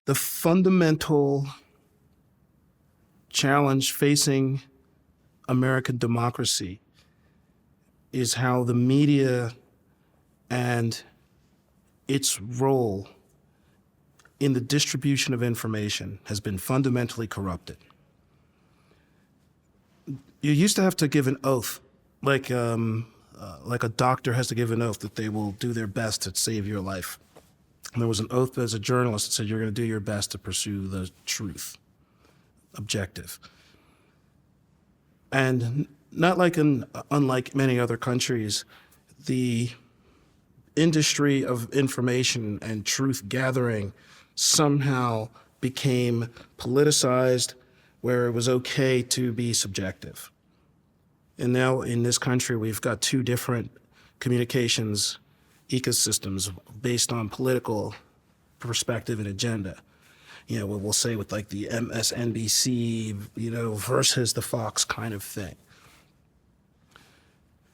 the fundamental challenge facing American democracy is how the media and its role in the distribution of information has been fundamentally corrupted. You used to have to give an oath, like a doctor has to give an oath that they will do their best to save your life. And there was an oath as a journalist that said you're going to do your best to pursue the truth, objective. And not like unlike many other countries, the industry of information and truth gathering somehow became politicized, where it was okay to be subjective. And now in this country, we've got two different communications ecosystems based on political perspective and agenda. You know, we'll say with like the MSNBC, you know, versus the Fox kind of thing.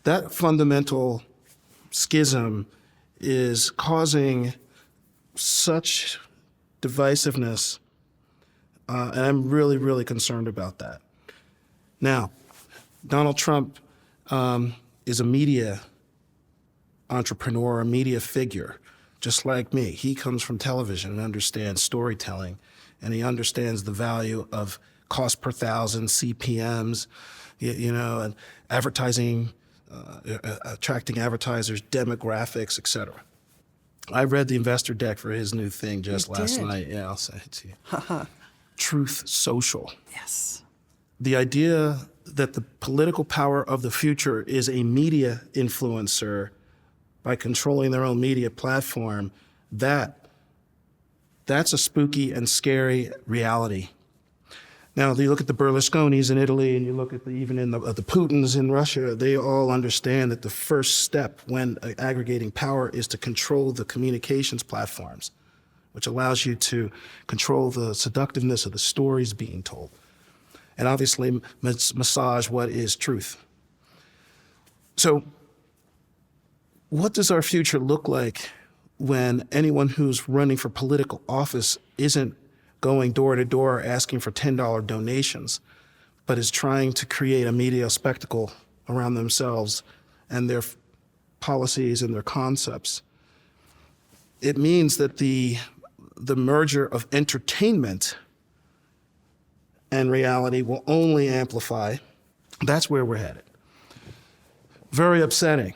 That fundamental schism is causing such divisiveness, and I'm really, really concerned about that. Now, Donald Trump is a media entrepreneur, a media figure, just like me. He comes from television and understands storytelling, and he understands the value of cost per thousand, CPMs, you know, and advertising, attracting advertisers, demographics, et cetera. I read the investor deck for his new thing just last night. Yeah, I'll send it to you. Truth Social. Yes. The idea that the political power of the future is a media influencer by controlling their own media platform, that's a spooky and scary reality. Now, you look at the Berlusconis in Italy, and you look at even the Putins in Russia, they all understand that the first step when aggregating power is to control the communications platforms, which allows you to control the seductiveness of the stories being told. And obviously massage what is truth. So what does our future look like when anyone who's running for political office isn't going door to door asking for $10 donations, but is trying to create a media spectacle around themselves and their policies and their concepts? It means that the merger of entertainment and reality will only amplify. That's where we're headed. Very upsetting,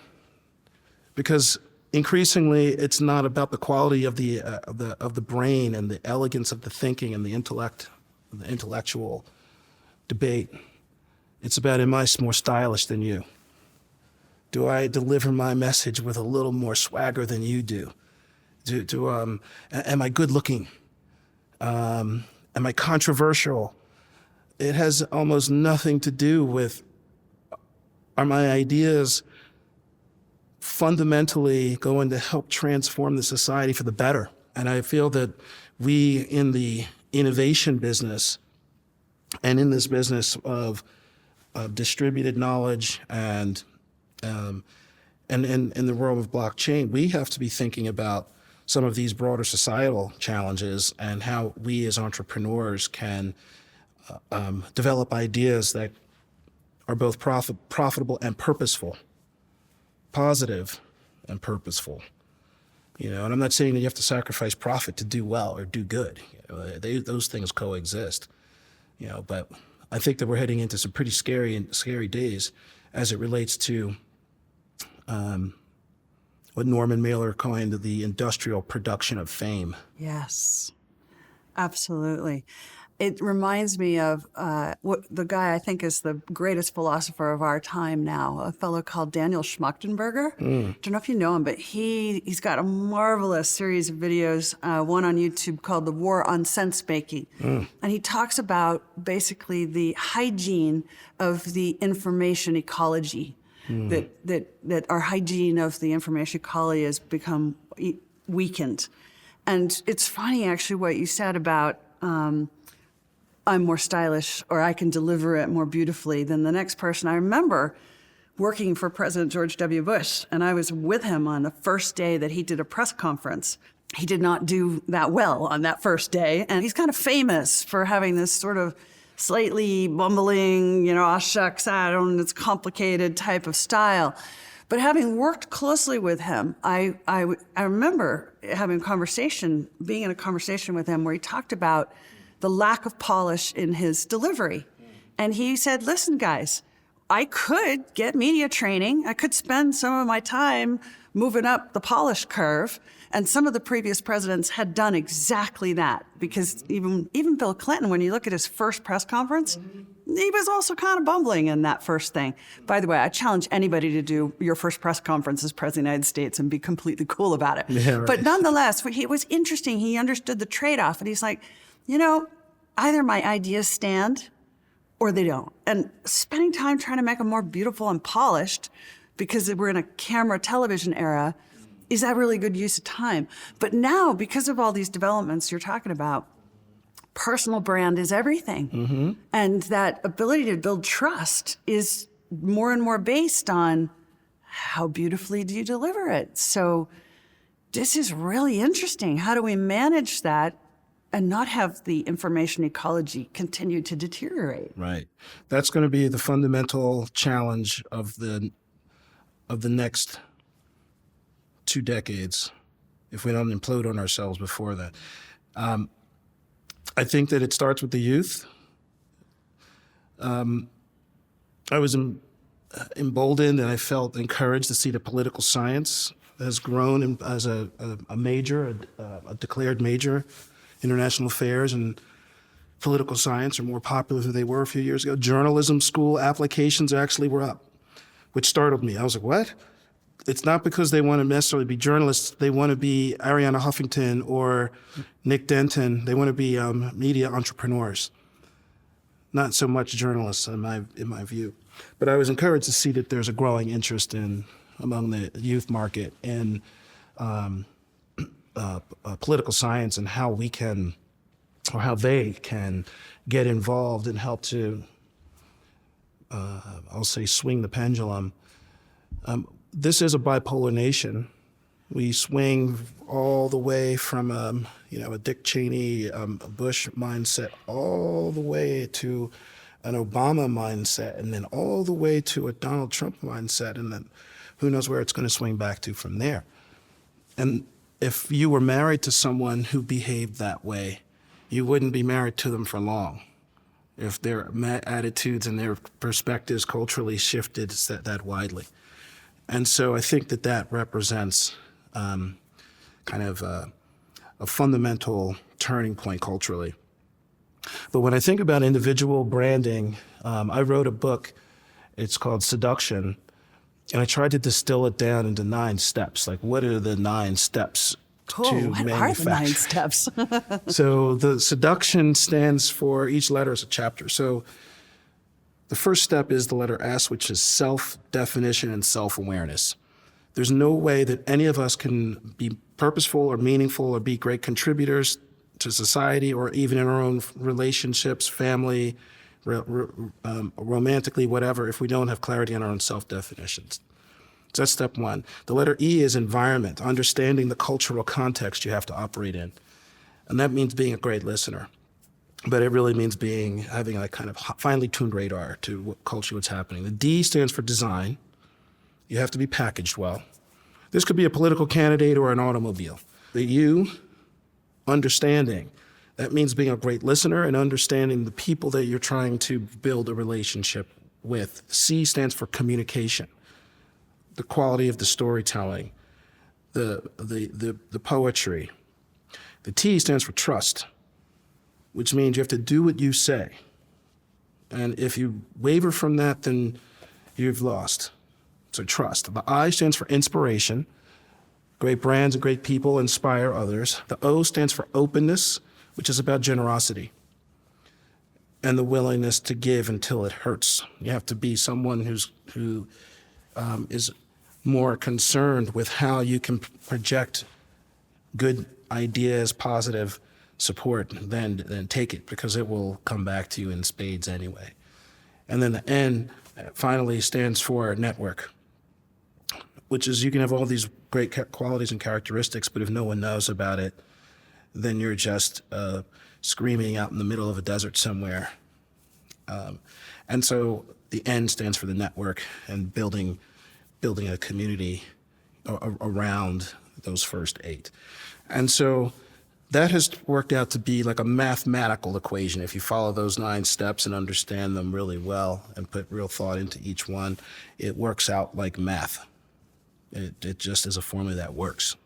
because increasingly it's not about the quality of the brain and the elegance of the thinking and the intellect, the intellectual debate. It's about, am I more stylish than you? Do I deliver my message with a little more swagger than you do? Am I good looking? Am I controversial? It has almost nothing to do with, are my ideas fundamentally going to help transform the society for the better? And I feel that we in the innovation business and in this business of distributed knowledge and in the realm of blockchain, we have to be thinking about some of these broader societal challenges and how we as entrepreneurs can develop ideas that are both profitable and purposeful, positive and purposeful. You know, and I'm not saying that you have to sacrifice profit to do well or do good. You know, those things coexist. You know, but I think that we're heading into some pretty scary days as it relates to what Norman Mailer coined the industrial production of fame. Yes, absolutely. It reminds me of what the guy I think is the greatest philosopher of our time now, a fellow called Daniel Schmachtenberger. Don't know if you know him, but he's got a marvelous series of videos, one on YouTube called The War on Sense Making. And he talks about basically the hygiene of the information ecology, that our hygiene of the information ecology has become weakened. And it's funny, actually, what you said about I'm more stylish, or I can deliver it more beautifully than the next person. I remember working for President George W. Bush, and I was with him on the first day that he did a press conference he did not do that well on that first day. And he's kind of famous for having this sort of slightly bumbling, oh, shucks, I don't, it's complicated type of style. But having worked closely with him, I remember having being in a conversation with him where he talked about the lack of polish in his delivery. And he said, listen, guys, I could get media training. I could spend some of my time moving up the polish curve. And some of the previous presidents had done exactly that, because even Bill Clinton, when you look at his first press conference, he was also kind of bumbling in that first thing. By the way, I challenge anybody to do your first press conference as President of the United States and be completely cool about it. Yeah, right. But nonetheless, it was interesting. He understood the trade-off, and he's like, either my ideas stand or they don't. And spending time trying to make them more beautiful and polished, because we're in a camera television era, is that really good use of time? But now, because of all these developments you're talking about, personal brand is everything. Mm-hmm. And that ability to build trust is more and more based on how beautifully do you deliver it. So this is really interesting. How do we manage that and not have the information ecology continue to deteriorate? Right. That's going to be the fundamental challenge of the next 2 decades, if we don't implode on ourselves before that. I think that it starts with the youth. I was emboldened and I felt encouraged to see the political science has grown as a major, a declared major. International affairs and political science are more popular than they were a few years ago. Journalism school applications actually were up, which startled me. I was like, what? It's not because they want to necessarily be journalists. They want to be Ariana Huffington or Nick Denton. They want to be media entrepreneurs, not so much journalists in my view. But I was encouraged to see that there's a growing interest among the youth market in political science and how we can, or how they can get involved and help to, I'll say, swing the pendulum. This is a bipolar nation. We swing all the way from a Dick Cheney, a Bush mindset, all the way to an Obama mindset, and then all the way to a Donald Trump mindset, and then who knows where it's going to swing back to from there. And if you were married to someone who behaved that way, you wouldn't be married to them for long. If their attitudes and their perspectives culturally shifted that widely. And so I think that represents kind of a fundamental turning point culturally. But when I think about individual branding, I wrote a book, it's called Seduction, and I tried to distill it down into 9 steps. Like, what are the 9 steps to what manufacture? are the 9 steps? So the seduction stands for, each letter is a chapter. So the first step is the letter S, which is self-definition and self-awareness. There's no way that any of us can be purposeful or meaningful or be great contributors to society or even in our own relationships, family, romantically, whatever, if we don't have clarity on our own self-definitions. So that's step 1. The letter E is environment, understanding the cultural context you have to operate in. And that means being a great listener. But it really means having a kind of finely tuned radar to what culture, what's happening. The D stands for design. You have to be packaged well. This could be a political candidate or an automobile. The U, understanding. That means being a great listener and understanding the people that you're trying to build a relationship with. C stands for communication. The quality of the storytelling, the poetry. The T stands for trust, which means you have to do what you say. And if you waver from that, then you've lost. So trust. The I stands for inspiration. Great brands and great people inspire others. The O stands for openness, which is about generosity and the willingness to give until it hurts. You have to be someone who is more concerned with how you can project good ideas, positive support, than take it, because it will come back to you in spades anyway. And then the N finally stands for network. which is you can have all these great qualities and characteristics, but if no one knows about it, then you're just screaming out in the middle of a desert somewhere. And so the N stands for the network and building a community around those first 8. And so that has worked out to be like a mathematical equation. If you follow those 9 steps and understand them really well and put real thought into each one, it works out like math. It just is a formula that works.